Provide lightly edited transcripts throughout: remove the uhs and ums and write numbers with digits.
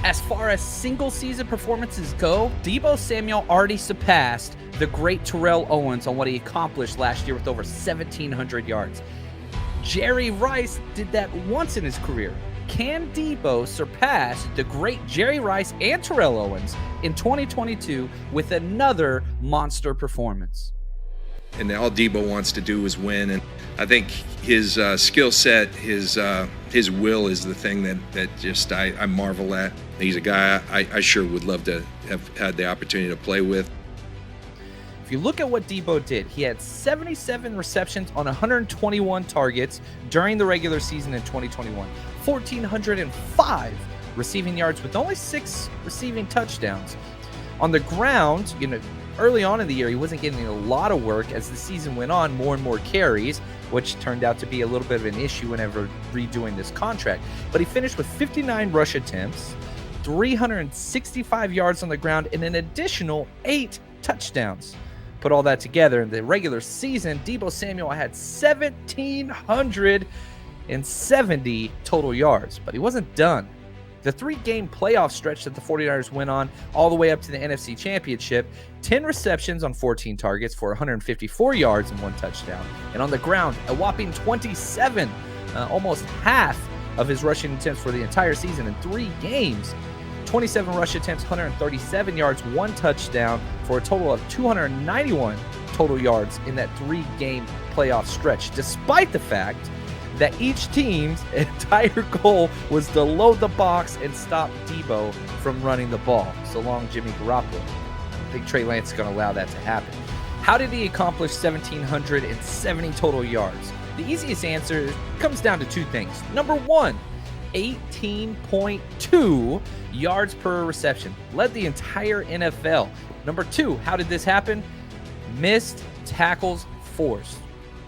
As far as single season performances go, Deebo Samuel already surpassed the great Terrell Owens on what he accomplished last year with over 1,700 yards. Jerry Rice did that once in his career. Can Deebo surpass the great Jerry Rice and Terrell Owens in 2022 with another monster performance? And all Deebo wants to do is win, and I think his skill set, his will is the thing that just I marvel at. He's a guy I sure would love to have had the opportunity to play with. If you look at what Deebo did, he had 77 receptions on 121 targets during the regular season in 2021, 1,405 receiving yards with only 6 receiving touchdowns. On the ground, early on in the year, he wasn't getting a lot of work. As the season went on, more and more carries, which turned out to be a little bit of an issue whenever redoing this contract. But he finished with 59 rush attempts, 365 yards on the ground, and an additional 8 touchdowns. Put all that together, in the regular season, Deebo Samuel had 1,770 total yards, but he wasn't done. The 3-game playoff stretch that the 49ers went on all the way up to the NFC Championship, 10 receptions on 14 targets for 154 yards and 1 touchdown. And on the ground, a whopping 27, almost half of his rushing attempts for the entire season in 3 games. 27 rush attempts, 137 yards, 1 touchdown for a total of 291 total yards in that 3-game playoff stretch, despite the fact that each team's entire goal was to load the box and stop Deebo from running the ball. So long, Jimmy Garoppolo. I think Trey Lance is going to allow that to happen. How did he accomplish 1,770 total yards? The easiest answer comes down to 2 things. Number 1, 18.2 yards per reception. Led the entire NFL. Number 2, how did this happen? Missed tackles forced.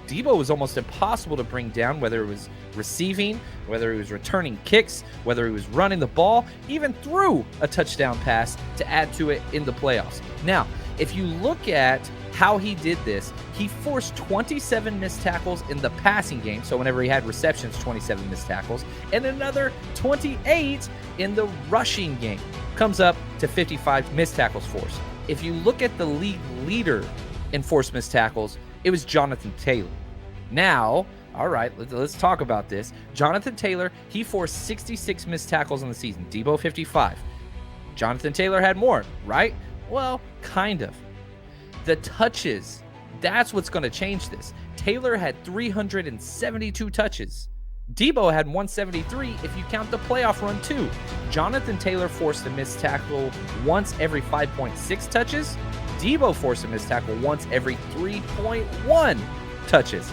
Deebo was almost impossible to bring down, whether it was receiving, whether he was returning kicks, whether he was running the ball, even threw a touchdown pass to add to it in the playoffs. Now, if you look at how he did this, he forced 27 missed tackles in the passing game. So whenever he had receptions, 27 missed tackles, and another 28 in the rushing game. Comes up to 55 missed tackles forced. If you look at the league leader in forced missed tackles, it was Jonathan Taylor. Now, all right, let's talk about this. Jonathan Taylor, he forced 66 missed tackles in the season. Deebo, 55. Jonathan Taylor had more, right? Well, kind of. The touches, that's what's going to change this. Taylor had 372 touches. Deebo had 173 if you count the playoff run too. Jonathan Taylor forced a missed tackle once every 5.6 touches. Deebo forced a missed tackle once every 3.1 touches.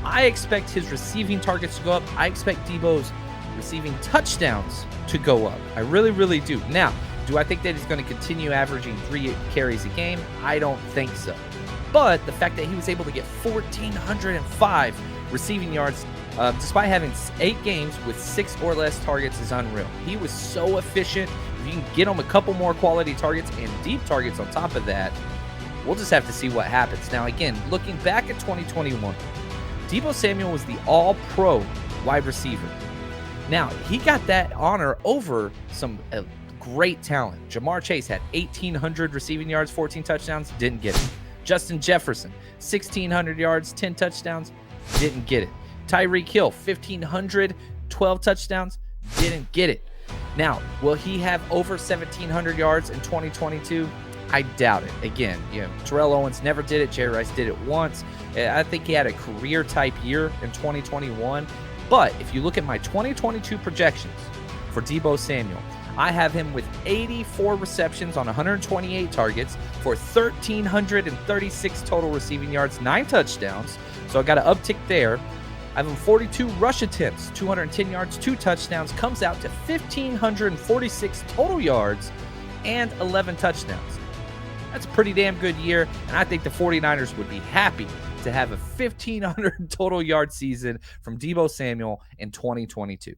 I expect his receiving targets to go up. I expect Deebo's receiving touchdowns to go up. I really, really do. Now, do I think that he's going to continue averaging 3 carries a game? I don't think so. But the fact that he was able to get 1,405 receiving yards despite having 8 games with 6 or less targets is unreal. He was so efficient. If you can get him a couple more quality targets and deep targets on top of that, we'll just have to see what happens. Now, again, looking back at 2021, Deebo Samuel was the all-pro wide receiver. Now, he got that honor over some great talent. Jamar Chase had 1,800 receiving yards, 14 touchdowns, didn't get it. Justin Jefferson, 1,600 yards, 10 touchdowns, didn't get it. Tyreek Hill, 1,500, 12 touchdowns, didn't get it. Now, will he have over 1,700 yards in 2022? I doubt it. Again, Terrell Owens never did it. Jerry Rice did it once. I think he had a career-type year in 2021. But if you look at my 2022 projections for Deebo Samuel, I have him with 84 receptions on 128 targets for 1,336 total receiving yards, 9 touchdowns. So I got an uptick there. I have him 42 rush attempts, 210 yards, 2 touchdowns, comes out to 1,546 total yards and 11 touchdowns. That's a pretty damn good year, and I think the 49ers would be happy to have a 1,500 total yard season from Deebo Samuel in 2022.